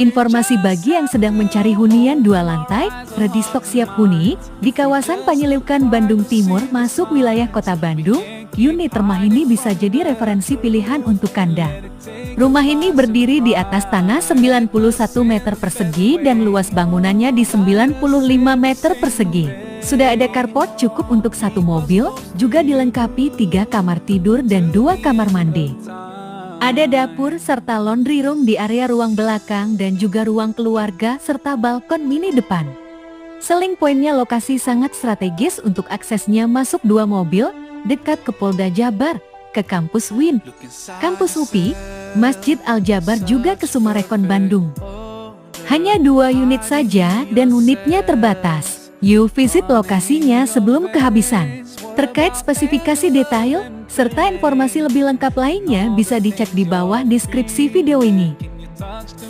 Informasi bagi yang sedang mencari hunian 2 lantai, ready stock siap huni, di kawasan Panyilukan, Bandung Timur masuk wilayah Kota Bandung, unit rumah ini bisa jadi referensi pilihan untuk Anda. Rumah ini berdiri di atas tanah 91 meter persegi dan luas bangunannya di 95 meter persegi. Sudah ada carport cukup untuk 1 mobil, juga dilengkapi 3 kamar tidur dan 2 kamar mandi. Ada dapur serta laundry room di area ruang belakang dan juga ruang keluarga serta balkon mini depan. Selling pointnya lokasi sangat strategis untuk aksesnya masuk 2 mobil, dekat ke Polda Jabar, ke kampus UIN, kampus UPI, Masjid Al-Jabar juga ke Sumarekon Bandung. Hanya 2 unit saja dan unitnya terbatas. Yuk visit lokasinya sebelum kehabisan. Terkait spesifikasi detail, serta informasi lebih lengkap lainnya bisa dicek di bawah deskripsi video ini.